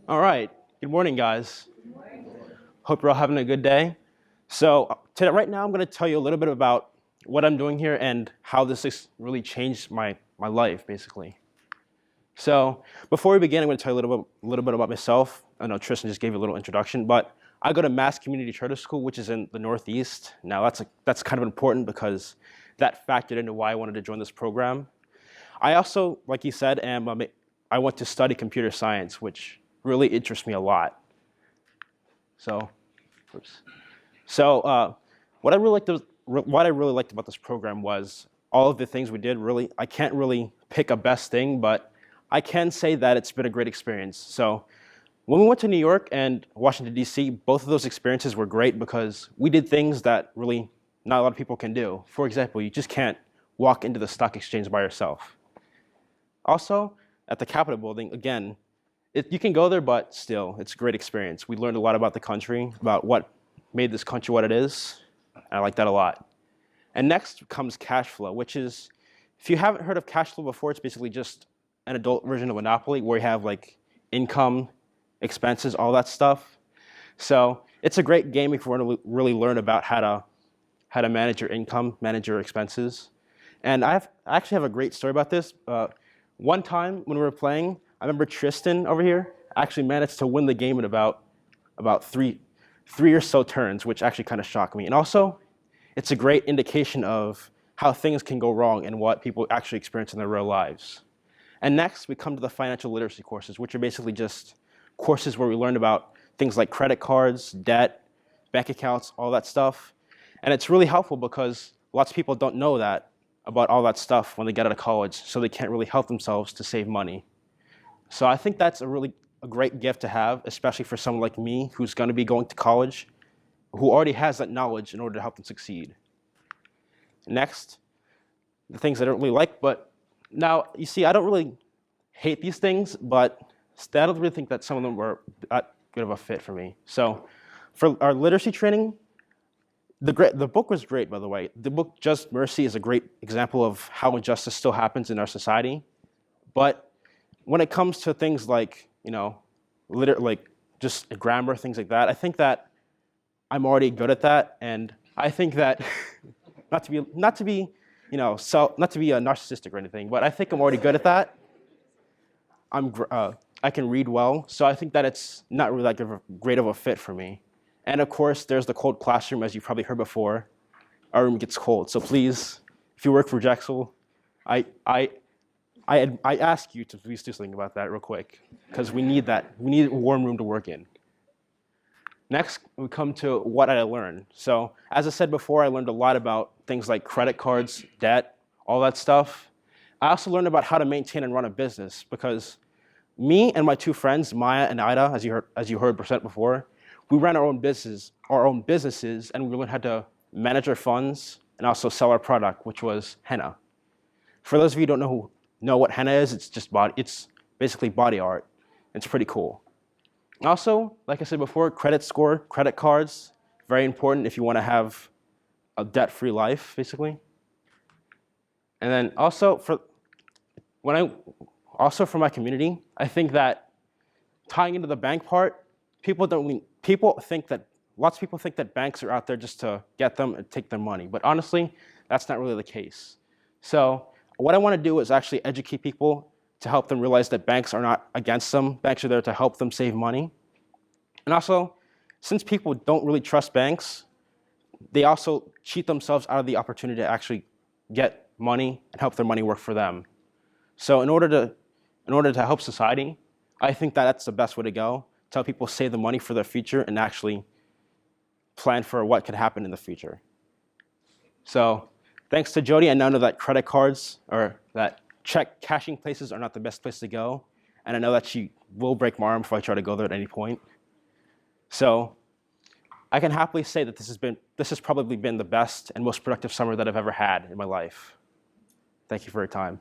All right. Good morning, guys. Hope you're all having a good day. So today, right now, I'm going to tell you a little bit about what I'm doing here and how this has really changed my life, basically. So before we begin, I'm going to tell you a little bit about myself. I know Tristan just gave you a little introduction, but I go to Mass Community Charter School, which is in the Northeast. Now, that's kind of important because that factored into why I wanted to join this program. I also, like you said, I went to study computer science, which really interests me a lot. So, oops. So what I really liked about this program was all of the things we did. Really, I can't really pick a best thing, but I can say that it's been a great experience. So, when we went to New York and Washington D.C., both of those experiences were great because we did things that really not a lot of people can do. For example, you just can't walk into the stock exchange by yourself. Also, at the Capitol building, again, you can go there, but still, it's a great experience. We learned a lot about the country, about what made this country what it is, and I like that a lot. And next comes cash flow, which is, if you haven't heard of cash flow before, it's basically just an adult version of Monopoly where you have like income, expenses, all that stuff. So it's a great game if you want to really learn about how to manage your income, manage your expenses. And I actually have a great story about this. One time when we were playing, I remember Tristan over here actually managed to win the game in about three or so turns, which actually kind of shocked me. And also, it's a great indication of how things can go wrong and what people actually experience in their real lives. And next, we come to the financial literacy courses, which are basically just courses where we learn about things like credit cards, debt, bank accounts, all that stuff. And it's really helpful because lots of people don't know that about all that stuff when they get out of college, so they can't really help themselves to save money. So I think that's a great gift to have, especially for someone like me who's going to be going to college, who already has that knowledge in order to help them succeed. Next, the things I don't really like, but now, you see, I don't really hate these things, but I don't really think that some of them were that good of a fit for me. So for our literacy training, the book was great, by the way. The book Just Mercy is a great example of how injustice still happens in our society. But when it comes to things like, like just grammar, things like that, I think that I'm already good at that. And I think that, not to be narcissistic or anything, but I think I'm already good at that. I can read well, so I think that it's not really that great of a fit for me. And of course, there's the cold classroom, as you've probably heard before. Our room gets cold, so please, if you work for Drexel, I ask you to please do something about that real quick, because we need that. We need a warm room to work in. Next, we come to what I learned. So, as I said before, I learned a lot about things like credit cards, debt, all that stuff. I also learned about how to maintain and run a business, because me and my two friends, Maya and Ida, as you heard present before, we ran our own businesses, and we learned how to manage our funds and also sell our product, which was henna. For those of you who don't know what henna is, it's basically body art. It's pretty cool. Also, like I said before, credit score, credit cards, very important if you want to have a debt-free life, basically. And then also for my community, I think that tying into the bank part, lots of people think that banks are out there just to get them and take their money. But honestly, that's not really the case. So what I want to do is actually educate people to help them realize that banks are not against them. Banks are there to help them save money. And also, since people don't really trust banks, they also cheat themselves out of the opportunity to actually get money and help their money work for them. So in order to help society, I think that that's the best way to go. Tell people save the money for their future and actually plan for what could happen in the future. So thanks to Jody, I now know that credit cards or that check cashing places are not the best place to go. And I know that she will break my arm if I try to go there at any point. So I can happily say that this has probably been the best and most productive summer that I've ever had in my life. Thank you for your time.